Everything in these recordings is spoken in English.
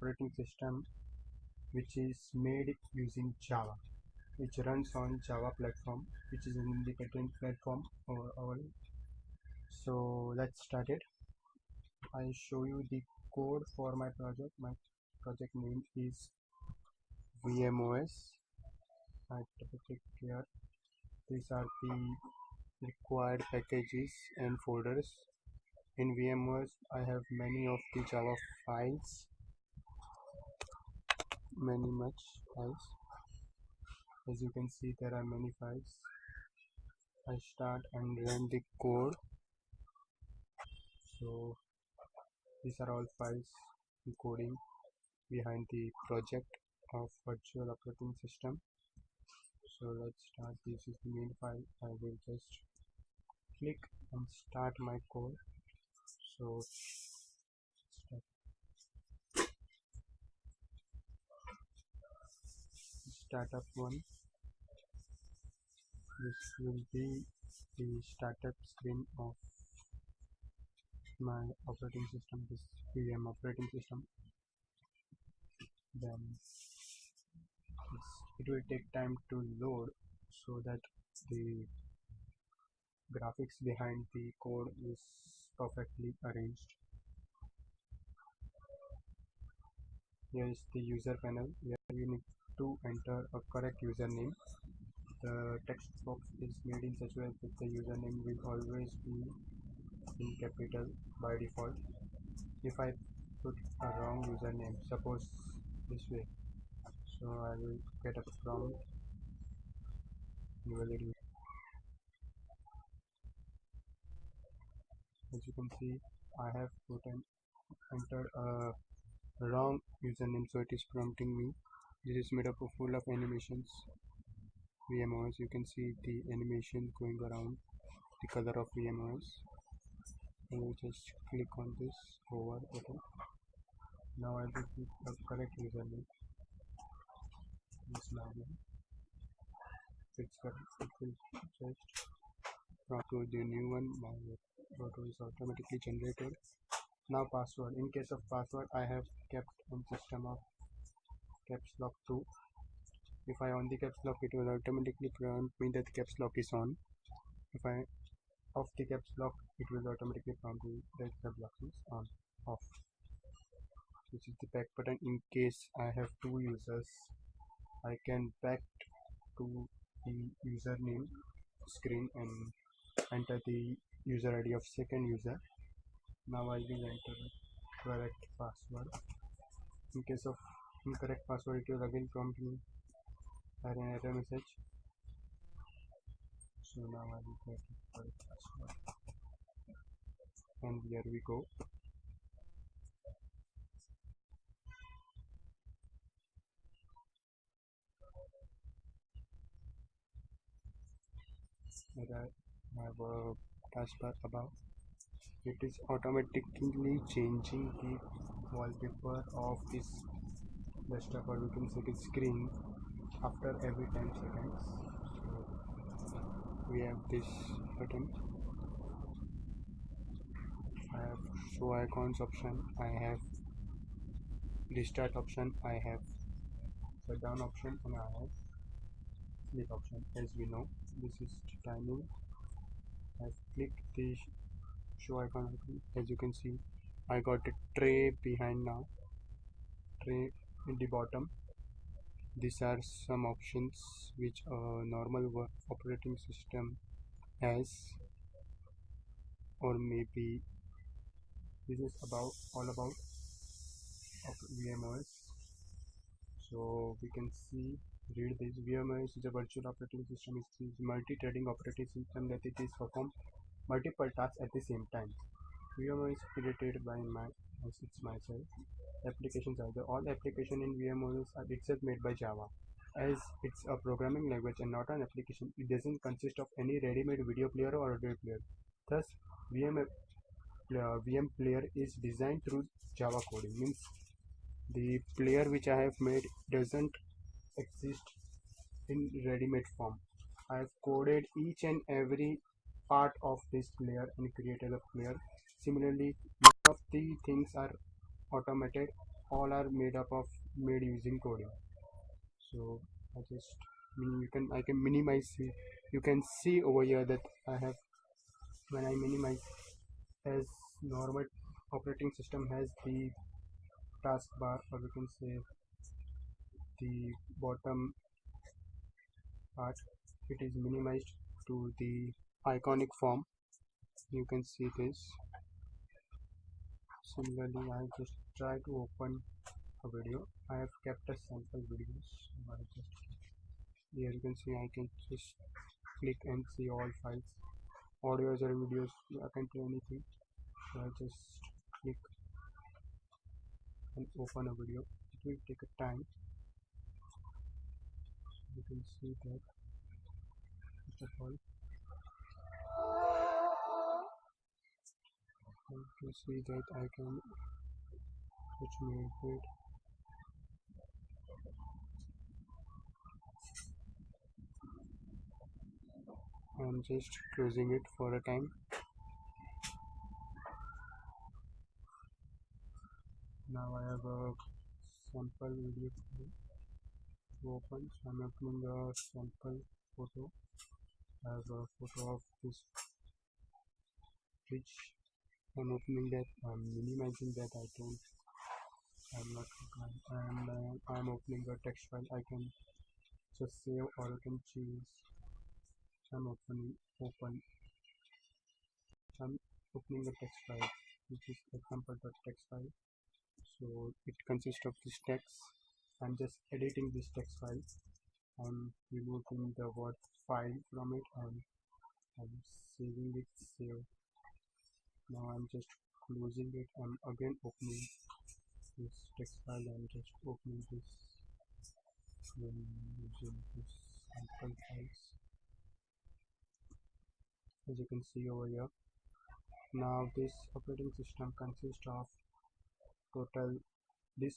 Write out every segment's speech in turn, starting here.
operating system which is made using Java, which runs on Java platform, which is an independent platform overall. So let's start it. I show you the code for my project. My project name is VMOS. I click here. These are the required packages and folders. In VMOS, I have many of the Java files, much files. As you can see, there are many files. I start and run the code. So these are all files encoding behind the project of virtual operating system. So let's start. This is the main file. I will just click and start my code. So startup one. This will be the startup screen of my operating system, this VM operating system. Then it will take time to load so that the graphics behind the code is perfectly arranged. Here is the user panel. Here you need to enter a correct username. The text box is made in such a way that the username will always be in capital by default. If I put a wrong username, suppose this way, so I will get a prompt invalid. As you can see, I have entered a wrong username, so it is prompting me. This is made up of full of animations. VMOS, you can see the animation going around the color of VMOS. I will just click on this over button. Now I will click the correct username. This name. It's correct. It will just prompt to the new one. My photo is automatically generated. Now password. In case of password, I have kept on system of caps lock 2. If I on the caps lock, it will automatically prompt me that caps lock is on. If I off the caps lock, it will automatically prompt me that caps lock is on. Off. This is the back button. In case I have two users, I can back to the username screen and enter the user ID of second user. Now I will enter correct password. In case of incorrect password, it will again prompt me an error message. So now I will get the correct password, and here we go. I have a taskbar above. It is automatically changing the wallpaper of this desktop, or we can say the screen, after every 10 seconds. So we have this button. I have show icons option, I have restart option, I have shutdown option, and I have sleep option. As we know, this is timing. I've clicked the show icon. As you can see, I got a tray behind now, tray in the bottom. These are some options which a normal operating system has, or maybe this is all about VMOS. So we can read this. VMOS is a virtual operating system. It is multi-threading operating system that it is perform multiple tasks at the same time. VMOS is created by myself. Applications are all application in VMOS are itself made by Java. As it's a programming language and not an application, it doesn't consist of any ready-made video player or audio player. Thus, VM player is designed through Java coding. Means the player which I have made doesn't exist in ready-made form. I have coded each and every part of this player and created a player. Similarly, most of the things are automated all are made using coding. So I can minimize it. You can see over here that I have, when I minimize, as normal operating system has the taskbar, or we can say the bottom part, it is minimized to the iconic form. You can see this. Similarly, I just try to open a video. I have kept a sample videos. I just, here you can see I can just click and see all files, audios or videos. I can do anything. So I just click and open a video. It will take a time. You can see that first of all, you can see that I can switch me it. I'm just closing it for a time. Now I have a sample video to open. So I'm opening a sample photo. I have a photo of this bridge. I'm opening that. I'm minimizing that. I'm not and I'm opening a text file. I can just save, or I can choose. I'm opening a text file, which is example.txt file. So it consists of this text. I'm just editing this text file. I'm removing the word file from it, and I'm saving it. Save. Now I'm just closing it. I'm again opening this text file and just opening this using this sample files, as you can see over here. Now this operating system consists of this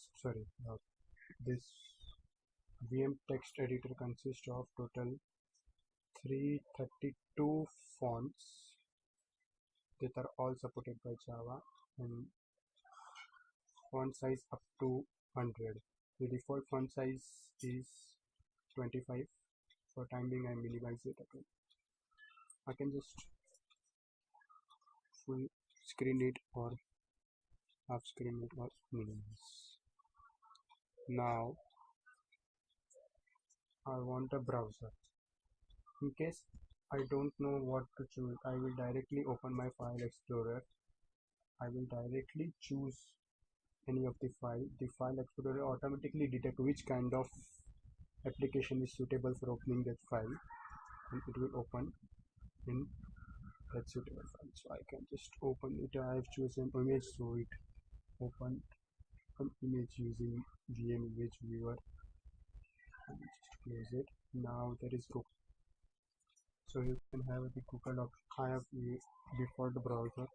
VM text editor consists of total 332 fonts that are all supported by Java, and font size up to 100. The default font size is 25. For time being, I minimize it again. I can just full screen it or half screen it or minimize. Now I want a browser. In case I don't know what to choose, I will directly open my file explorer. I will directly choose any of the file. The file explorer automatically detect which kind of application is suitable for opening that file, and it will open in that suitable file. So I can just open it. I have chosen image, so it opened an image using VM image viewer. And just close it. Now there is Google. So you can have the Google option. I have the default browser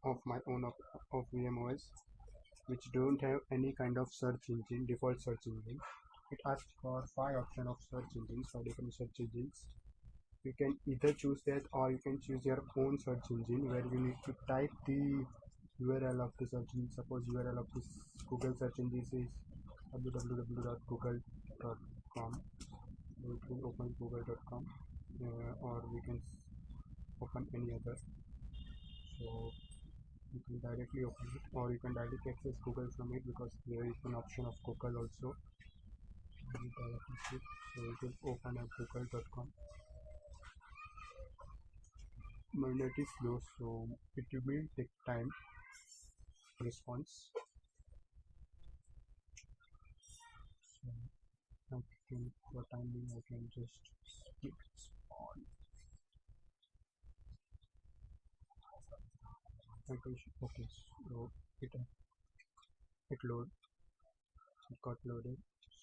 of my own of VMOS, which don't have any kind of search engine, default search engine. It asks for 5 options of search engines, 5 different search engines. You can either choose that, or you can choose your own search engine, where you need to type the URL of the search engine. Suppose URL of this Google search engine is www.google.com. We can open google.com, or we can open any other. So you can directly open it, or you can directly access Google from it, because there is an option of Google also. So you can open at google.com. My net is slow, so it will take time response. So I can, for time being, I can just click on. Okay, so it got loaded.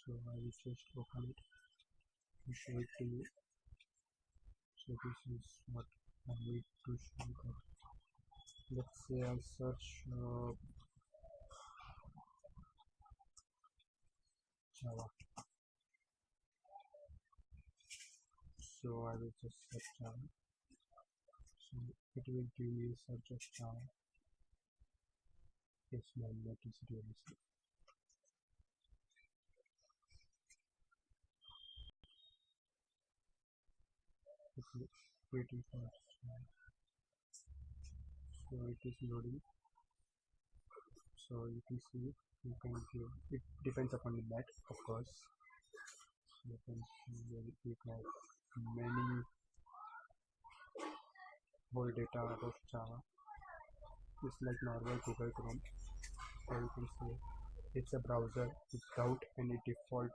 So I will just open it to show it to you. So this is what I need to show you. Let's say I search Java. So I will just search Java. So it will give me a search of Java. Yes, my net is really slow. Okay, waiting for so it is loading. So you can see, you can give, it depends upon the net, of course. You can see where you have many whole data about Java. It's like normal Google Chrome. So you can see it's a browser without any default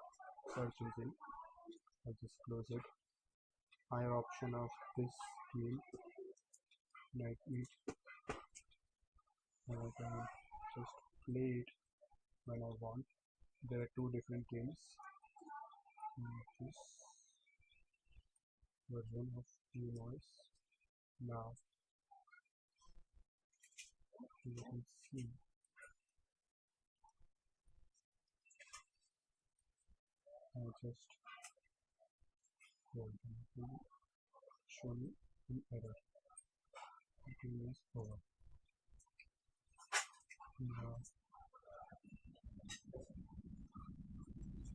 search engine. I just close it. I have option of this game like it. I can just play it when I want. There are two different games. This version of noise. Now you can see I just show me an error. It is over. Now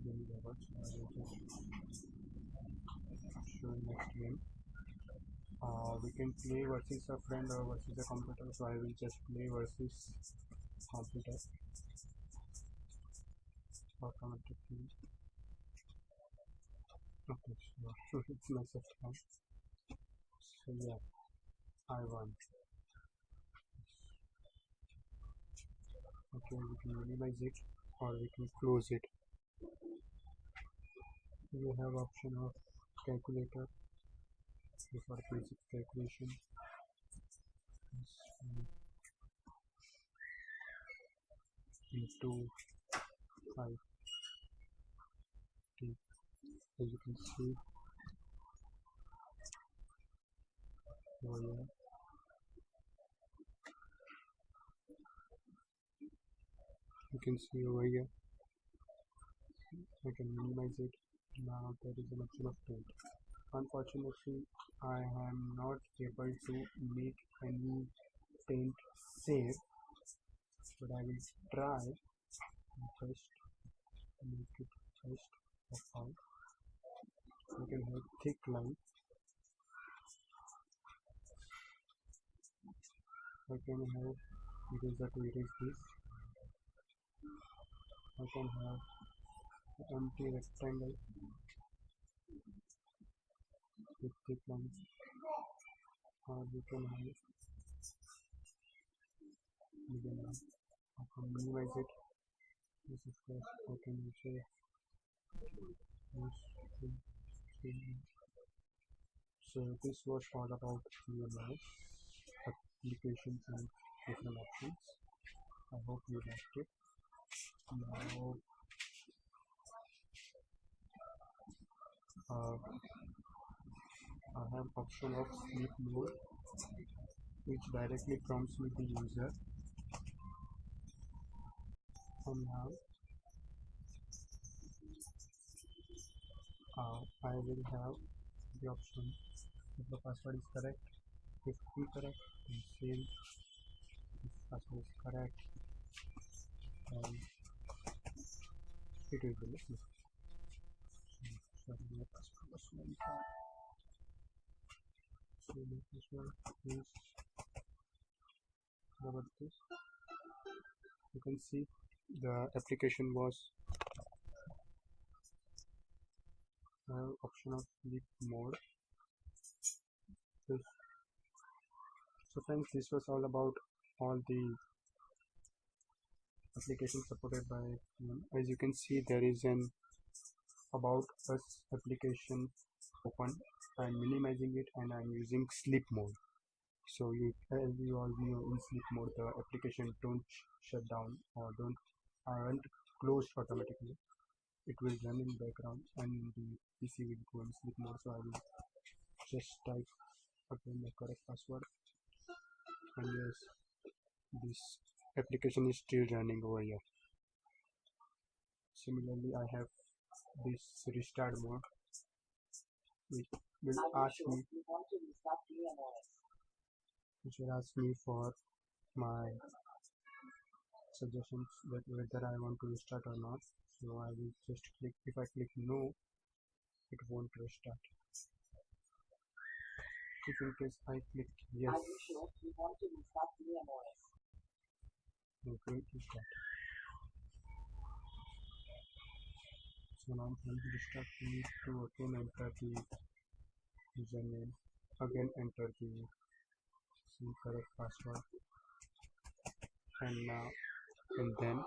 then I will just show next game. We can play versus a friend or versus a computer, so I will just play versus computer automatically. Okay, so it's my first time. So yeah, I won. Okay, we can minimize it or we can close it. You have option of calculator for basic calculation. Into 5 t, as you can see over here. You can see over here. I can minimize it. Now there is an option of print. Unfortunately, I am not able to make any print save, but I will try first make it first of all. You can have thick line. I can have eraser to erase this. I can have empty rectangle with thick lines, or you can have I can minimize it. This is first I can say so this was all about MS applications and different options. I hope you liked it. Now I have option of sleep mode, which directly prompts me the user. And now I will have the option if the password is correct. If incorrect, then same. If password is correct, then it will be listed. Sorry, my password was very bad. So my password is about this. You can see the application was option of sleep mode. So friends, this was all about all the applications supported by as you can see there is an about us application open. I'm minimizing it and I'm using sleep mode. So you, as you all know, in sleep mode the application don't shut down or aren't closed automatically. It will run in background and the PC will go in sleep mode. So I will just type again the correct password, and yes, this application is still running over here. Similarly, I have this restart mode, which will ask me for my suggestions that whether I want to restart or not. So I will just click. If I click no, it won't restart. If in case I click yes, Are you sure you want to restart VMOS? it will restart. So now when we restart, we need to again enter the username, again enter the correct password, and then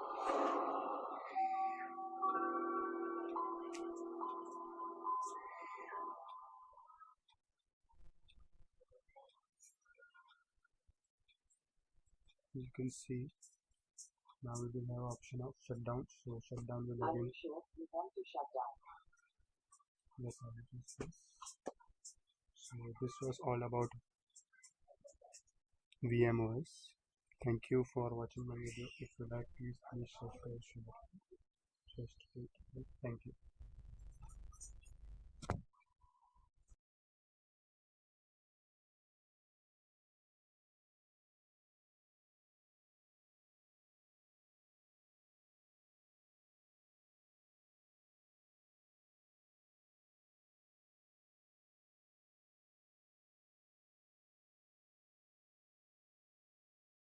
you can see now we will have option of shutdown. So shutdown will Are again. you sure you want to shut down? Yes, I will use this. So this was all about VMOS. Thank you for watching my video. If you like, please subscribe. Just click. Thank you.